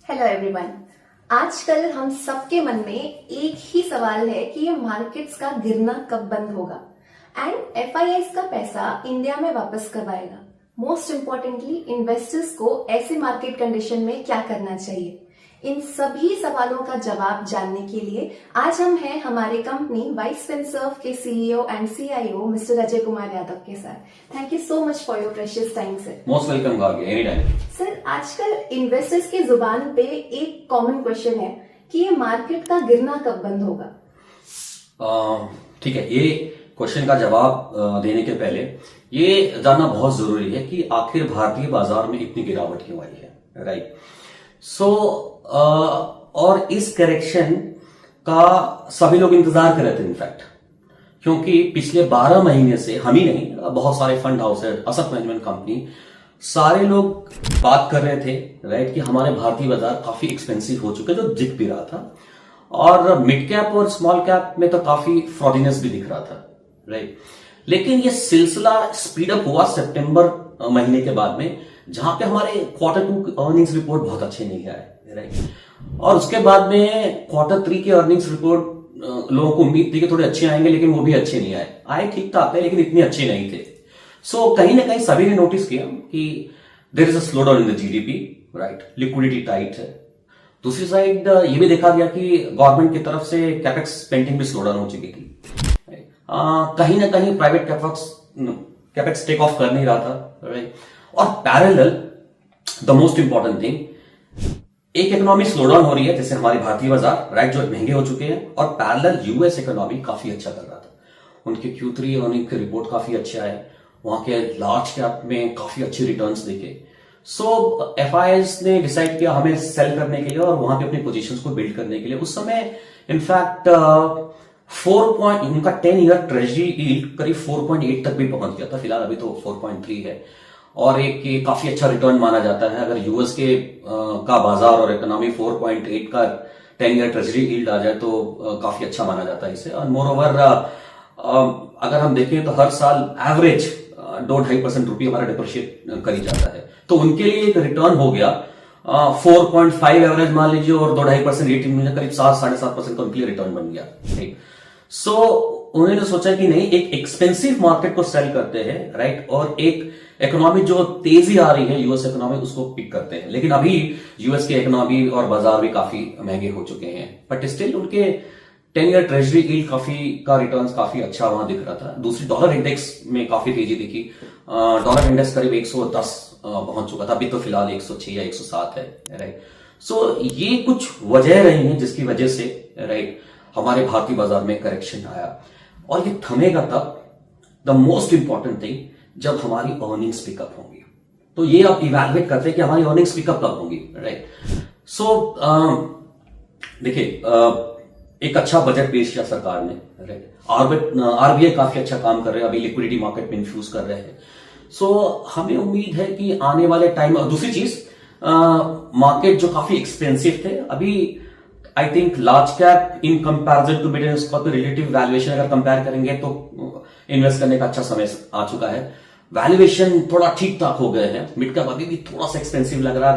Hello everyone. आजकल हम सबके मन में एक ही सवाल है कि ये मार्केट्स का गिरना कब बंद होगा एंड एफआईआईज का पैसा इंडिया में वापस कब आएगा। मोस्ट इम्पोर्टेंटली इन्वेस्टर्स को ऐसे मार्केट कंडीशन में क्या करना चाहिए, इन सभी सवालों का जवाब जानने के लिए आज हम हैं हमारे कंपनी वाइस फिनसर्व के CEO and CIO mister Ajay Kumar Yadav के साथ। Thank you so much for your precious time sir. Most welcome Gargi, any time. Sir, आजकल इन्वेस्टर्स की जुबान पे एक कॉमन क्वेश्चन है कि ये मार्केट का गिरना कब बंद होगा। ठीक है, ये क्वेश्चन का जवाब देने के पहले ये जानना बहुत जरूरी है कि आखिर भारतीय बाजार में इतनी गिरावट क्यों आई है, राइट। और इस करेक्शन का सभी लोग इंतजार कर रहे थे इनफैक्ट, क्योंकि पिछले 12 महीने से हम ही नहीं, बहुत सारे fund house, asset management company, सारे लोग बात कर रहे थे, राइट, कि हमारे भारतीय बाजार काफी एक्सपेंसिव हो चुके, जो दिख भी रहा था। और मिड कैप और स्मॉल कैप में तो काफी फ्रॉडीनेस भी दिख रहा था, राइट। लेकिन ये सिलसिला स्पीड अप हुआ सितंबर महीने के बाद में, जहां पे हमारे Q2 अर्निंग्स रिपोर्ट बहुत अच्छे नहीं आए, राइट। और उसके बाद में Q3 के अर्निंग्स रिपोर्ट लोगों को उम्मीद थी कि थोड़े अच्छे आएंगे, लेकिन वो भी अच्छे नहीं आए ठीक ठाक थे, लेकिन इतने अच्छे नहीं थे। सो कहीं ना कहीं सभी ने नोटिस किया कि there is a slow down in the GDP, right, liquidity tight है। दूसरी साइड ये भी देखा गया कि गवर्नमेंट की तरफ से कैपेक्स स्पेंडिंग भी स्लो डाउन हो चुकी थी। कहीं ना कहीं प्राइवेट कैपेक्स टेक ऑफ कर नहीं रहा था, राइट। और parallel the most important thing, एक इकोनॉमी स्लो डाउन हो रही है जैसे हमारी भारतीय बाजार, राइट, जो महंगे हो चुके हैं, और पैरेलल यूएस इकोनॉमी काफी अच्छा कर रहा था। उनके Q3 अर्निंग के रिपोर्ट काफी अच्छे आए, वहां के लार्ज कैप में काफी अच्छे रिटर्न्स देखे। सो एफआईआईज ने डिसाइड किया हमें सेल करने के लिए और वहां पे अपनी पोजीशंस को बिल्ड करने के लिए। उस समय इनफैक्ट 4 उनका 10 ईयर ट्रेजरी यील्ड करीब 4.8 तक भी पहुंच गया था। फिलहाल अभी तो 4.3 है, और एक ये काफी अच्छा रिटर्न माना जाता है। अगर यूएस के का बाजार और इकोनॉमी 4.8 का 10 ईयर ट्रेजरी यील्ड आ जाए तो काफी अच्छा माना जाता है इसे। और मोर ओवर अगर हम देखें तो हर साल एवरेज 2-2.5% रुपये हमारा डिप्रिशिएट करी जाता है, तो उनके लिए एक रिटर्न हो गया 4.5 एवरेज मान लीजिए, और 2-2.5% रेटिंग में करीब 7-7.5% का उनके लिए रिटर्न बन गया, राइट। सो उन्होंने सोचा कि नहीं, एक एक्सपेंसिव मार्केट को सेल करते हैं, राइट, और एक इकोनॉमी जो तेजी आ रही है यूएस इकोनॉमी, उसको पिक करते हैं। लेकिन अभी यूएस के इकोनॉमी और बाजार भी काफी महंगे हो चुके हैं, बट स्टिल उनके 10 ईयर ट्रेजरी यील्ड का रिटर्न्स काफी अच्छा वहां दिख रहा था। दूसरी डॉलर इंडेक्स में काफी तेजी दिखी, डॉलर इंडेक्स करीब 110 पहुंच चुका था, अभी तो फिलहाल 106 या 107 है, राइट। सो ये कुछ वजह रही हैं जिसकी वजह से, राइट, हमारे भारतीय बाजार में करेक्शन आया। और ये थमेगा तब, द मोस्ट इंपॉर्टेंट थिंग, जब हमारी अर्निंग्स पिकअप होंगी। तो ये आप इवैल्यूएट करते हैं कि हमारी अर्निंग्स पिकअप कब होंगी, राइट। सो देखिए, एक अच्छा बजट पेश किया सरकार ने, राइट। आरबीआई काफी अच्छा काम कर रहे हैं, अभी लिक्विडिटी मार्केट में इन्फ्यूज कर रहे हैं। सो हमें उम्मीद है कि आने वाले टाइम, और दूसरी चीज, मार्केट जो काफी एक्सपेंसिव थे, अभी I think large cap in comparison to mid and small cap relative valuation अगर कंपेयर करेंगे तो इन्वेस्ट करने का अच्छा समय आ चुका है। वैल्यूएशन थोड़ा ठीक ठाक हो गए हैं, मिड कैप अभी भी थोड़ा सा एक्सपेंसिव लग रहा है।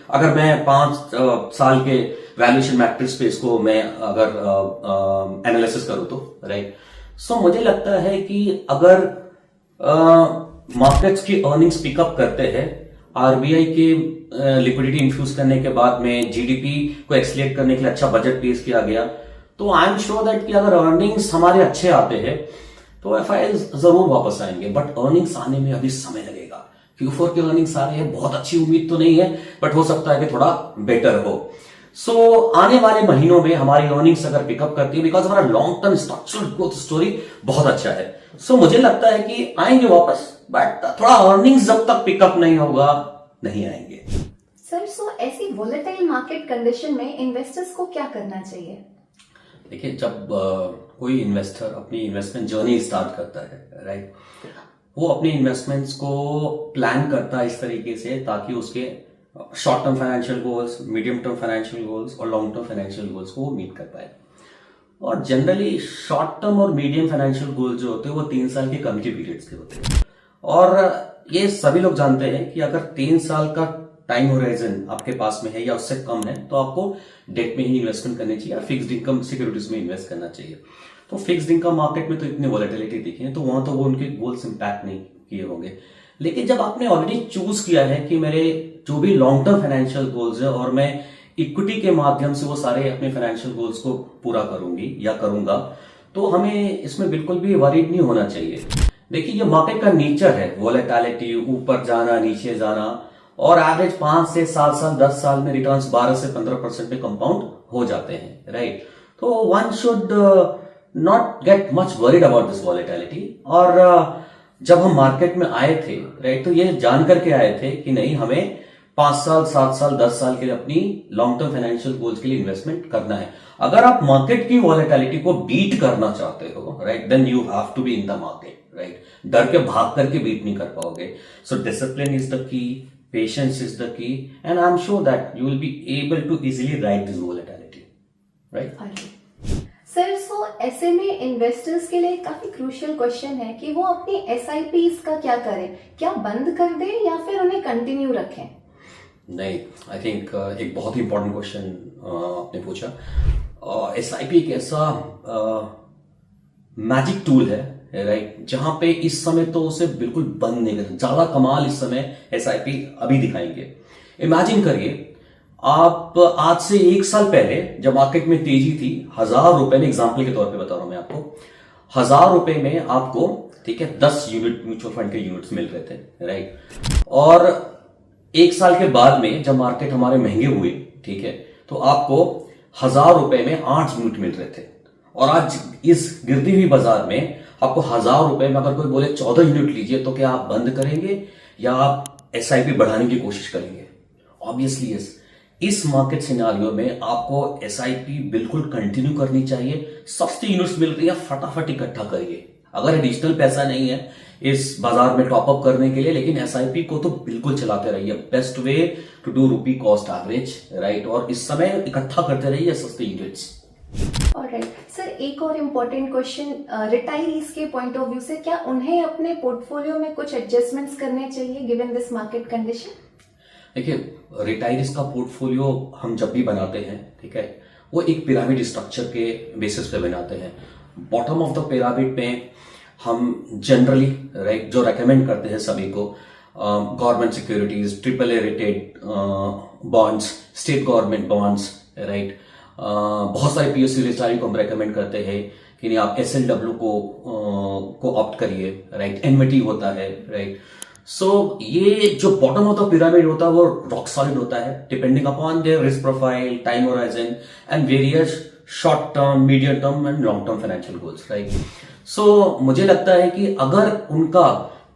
अगर मैं 5 साल के वैल्यूएशन मैट्रिक्स पे इसको मैं अगर एनालिसिस करूं तो, राइट। सो मुझे लगता है कि अगर मार्केट्स की अर्निंग्स पिकअप करते हैं, आरबीआई के लिक्विडिटी इन्फ्यूज करने के बाद में जीडीपी को एक्सलेट करने के लिए अच्छा बजट पेश किया गया, तो आई एम श्योर दैट कि अगर अर्निंग्स हमारे अच्छे आते हैं तो एफआईआईज जरूर वापस आएंगे। बट अर्निंग्स आने में अभी समय लगेगा। Q4 के अर्निंग्स आ रहे हैं, बहुत अच्छी उम्मीद तो नहीं है, बट हो सकता है कि थोड़ा बेटर हो। सो आने वाले महीनों में हमारी अर्निंग्स अगर पिकअप करती है, बिकॉज हमारा long term structural growth story बहुत अच्छा है, सो मुझे लगता है कि आएंगे वापस, बट थोड़ा अर्निंग्स जब तक पिकअप नहीं होगा नहीं आएंगे। सर, सो ऐसी वोलेटाइल मार्केट कंडीशन में इन्वेस्टर्स को क्या करना चाहिए? देखिए, जब कोई इन्वेस्टर अपनी इन्वेस्टमेंट जर्नी स्टार्ट करता है, राइट, वो अपने इन्वेस्टमेंट्स को प्लान करता है इस तरीके से ताकि उसके short term financial goals, medium term financial goals और लॉन्ग टर्म फाइनेंशियल गोल्स को वो मीट कर पाए। और जनरली शॉर्ट टर्म और मीडियम फाइनेंशियल गोल्स जो होते हैं वो 3 साल के कम के पीरियड्स के होते हैं। और ये सभी लोग जानते हैं कि अगर 3 साल का टाइम होराइजन आपके पास में है या उससे कम है तो आपको डेट में ही इन्वेस्टमेंट करनी चाहिए या फिक्स्ड इनकम सिक्योरिटीज में इन्वेस्ट करना चाहिए। तो फिक्स्ड इनकम मार्केट में तो इतनी वॉलेटिलिटी दिखी है तो वहां तो वो उनके गोल्स इंपैक्ट नहीं किए होंगे। लेकिन जब आपने ऑलरेडी चूज किया है कि मेरे जो भी लॉन्ग टर्म फाइनेंशियल गोल्स है और मैं इक्विटी के माध्यम से वो सारे अपने फाइनेंशियल गोल्स को पूरा करूंगी या करूंगा, तो हमें इसमें बिल्कुल भी वरीड नहीं होना चाहिए। देखिए ये मार्केट का नेचर है, वॉलेटिलिटी, ऊपर जाना नीचे जाना, और एवरेज 5 से 7 साल 10 साल में रिटर्न्स 12 से 15% में कंपाउंड हो जाते हैं, राइट। तो one should not get much worried about this volatility. और जब हम मार्केट में आए थे, राइट, तो ये जान करके आए थे कि नहीं हमें 5 साल 7 साल 10 साल के लिए अपनी लॉन्ग टर्म फाइनेंशियल गोल्स के लिए इन्वेस्टमेंट करना है। अगर आप मार्केट की वॉलेटिलिटी को बीट करना चाहते हो, right, then you have to be in the market, right. डर के भाग करके बीट नहीं कर पाओगे। So discipline is the key, patience is the key, and I am sure that you will be able to easily ride this volatility, right. Sir, so ऐसे में investors के लिए काफी क्रूशियल क्वेश्चन है कि वो अपनी एसआईपीज का क्या करें, क्या बंद कर दें या फिर उन्हें कंटिन्यू रखें? नहीं, आई थिंक एक बहुत ही इंपॉर्टेंट क्वेश्चन आपने पूछा। एसआईपी एक ऐसा मैजिक टूल है, राइट, जहां पे इस समय तो उसे बिल्कुल बंद नहीं कर, ज्यादा कमाल इस समय एसआईपी अभी दिखाएंगे। इमेजिन करिए आप आज से 1 साल पहले जब मार्केट में तेजी थी, 1000 रुपए में, एग्जाम्पल के तौर पे बता रहा हूं मैं आपको, 1000 रुपए में आपको, ठीक है, 10 यूनिट म्यूचुअल फंड के यूनिट्स मिल रहे थे, राइट। और 1 साल के बाद में जब मार्केट हमारे महंगे हुए, ठीक है, तो आपको 1000 रुपए में 8 यूनिट मिल रहे थे। और आज इस गिरती हुई बाजार में आपको 1000 रुपए में अगर कोई बोले 14 यूनिट लीजिए, तो क्या आप बंद करेंगे या आप एसआईपी बढ़ाने की कोशिश करेंगे? Obviously yes. इस मार्केट सिनेरियो में आपको एसआईपी बिल्कुल कंटिन्यू करनी चाहिए। सस्ती यूनिट्स मिल रही है, फटाफट इकट्ठा करिए। अगर एडिशनल पैसा नहीं है इस बाजार में टॉप अप करने के लिए, लेकिन एसआईपी को तो बिल्कुल चलाते रहिए। Best way to do rupee cost average, right, और इस समय इकट्ठा करते रहिए सस्ते यूनिट्स। ऑलराइट सर, एक और इम्पोर्टेंट क्वेश्चन, रिटायरीज के पॉइंट ऑफ व्यू से क्या उन्हें अपने पोर्टफोलियो में कुछ एडजस्टमेंट्स करने चाहिए गिवन दिस मार्केट कंडीशन? देखिए, रिटायरीज का पोर्टफोलियो हम जब भी बनाते हैं, ठीक है, वो एक पिरामिड स्ट्रक्चर के बेसिस पे बनाते हैं। बॉटम ऑफ द पिरामिड में हम जनरली, राइट, जो रेकमेंड करते हैं सभी को, government securities, AAA rated bonds, state government bonds, right, बहुत सारे पीएसयू रिटायरी को हम रेकमेंड करते हैं कि नहीं आप SLW को ऑप्ट करिए, राइट। एनविटी होता है, राइट। सो ये जो बॉटम ऑफ द पिरामिड होता है वो रॉक सॉलिड होता है, depending upon their risk profile, time horizon and various short term, medium term and long term financial goals, right. So मुझे लगता है कि अगर उनका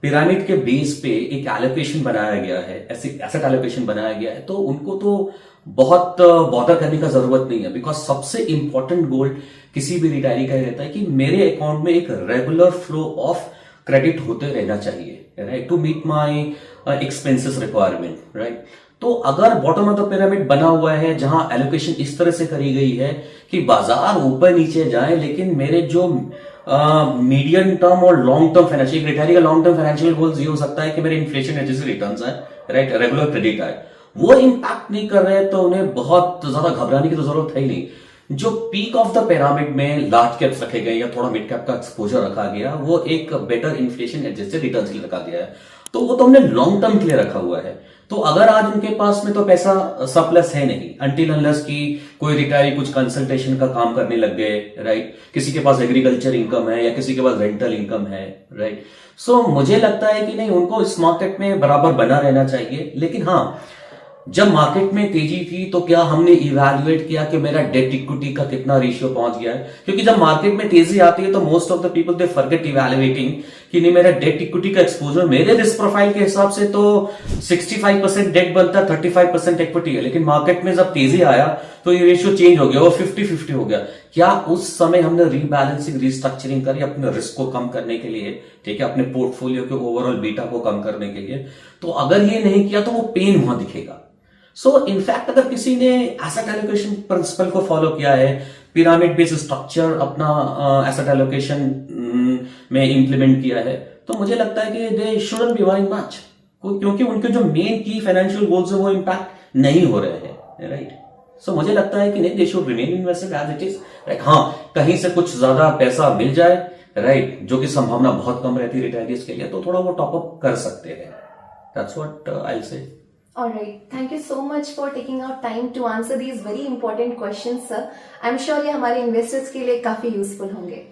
पिरामिड के बेस पे एक एलोकेशन बनाया गया है, एसेट एलोकेशन बनाया गया है, तो उनको तो बहुत बॉदर करने का जरूरत नहीं है। बिकॉज सबसे इंपॉर्टेंट गोल किसी भी रिटायरी का रहता है कि मेरे अकाउंट में एक रेगुलर फ्लो ऑफ क्रेडिट होते रहना चाहिए, right, to meet my expenses requirement, right. तो अगर बॉटम ऑफ द पिरामिड बना हुआ है जहां एलोकेशन इस तरह से करी गई है कि बाजार ऊपर नीचे जाए, लेकिन मेरे जो मीडियम टर्म और लॉन्ग टर्म फाइनेंशियल, रिटायरी का लॉन्ग टर्म फाइनेंशियल गोल्स ये हो सकता है कि मेरे इन्फ्लेशन एडजस्टेड रिटर्न्स आए, राइट, रेगुलर क्रेडिट आए, वो इंपैक्ट नहीं कर रहे तो उन्हें बहुत ज्यादा घबराने की तो जरूरत है ही नहीं। जो पीक ऑफ द पिरामिड में लार्ज कैप्स रखे गए या थोड़ा मिड कैप का एक्सपोजर रखा गया, वो एक बेटर इन्फ्लेशन एडजस्टेड रिटर्न्स के लिए रखा गया है, तो वो तो हमने लॉन्ग टर्म के लिए रखा हुआ है। तो अगर आज उनके पास में तो पैसा सरप्लस है नहीं, अंटिल अनलेस की कोई रिटायरी कुछ कंसल्टेशन का काम करने लग गए, राइट, किसी के पास एग्रीकल्चर इनकम है या किसी के पास रेंटल इनकम है, राइट। सो मुझे लगता है कि नहीं, उनको इस मार्केट में बराबर बना रहना चाहिए। लेकिन हाँ, जब मार्केट में तेजी थी तो क्या हमने इवैल्यूएट किया कि मेरा डेट इक्विटी का कितना रेशियो पहुंच गया है? क्योंकि जब मार्केट में तेजी आती है तो most of the people they forget evaluating कि नहीं मेरा डेट इक्विटी का एक्सपोजर मेरे रिस्क प्रोफाइल के हिसाब से तो 65% डेट बनता है, 35% इक्विटी है। लेकिन मार्केट में जब तेजी आया तो ये रेशियो चेंज हो गया और 50-50 हो गया। क्या उस समय हमने रीबैलेंसिंग, रिस्ट्रक्चरिंग करी अपने रिस्क को कम करने के लिए, ठीक है, अपने पोर्टफोलियो के ओवरऑल बीटा को कम करने के लिए? तो अगर ये नहीं किया तो वो पेन वहां दिखेगा। सो इनफैक्ट अगर किसी ने एसेट एलोकेशन प्रिंसिपल को फॉलो किया है, पिरामिड बेस्ड स्ट्रक्चर अपना एसेट एलोकेशन में इंप्लीमेंट किया है, तो मुझे लगता है कि दे शुडंट बी वरिंग मच। क्योंकि उनके जो मेन की फाइनेंशियल गोल्स है वो इम्पैक्ट नहीं हो रहे हैं, राइट। सो मुझे लगता है कि नहीं, they should remain invested as it is. Like हाँ, कहीं से कुछ ज्यादा पैसा मिल जाए, राइट, जो कि संभावना बहुत कम रहती है रिटायरीज के लिए, तो थोड़ा वो टॉपअप कर सकते हैं। दैट्स व्हाट आई से। Alright, thank you so much for taking out time to answer these very important questions, sir. I'm sure ये हमारे investors के लिए काफी useful होंगे.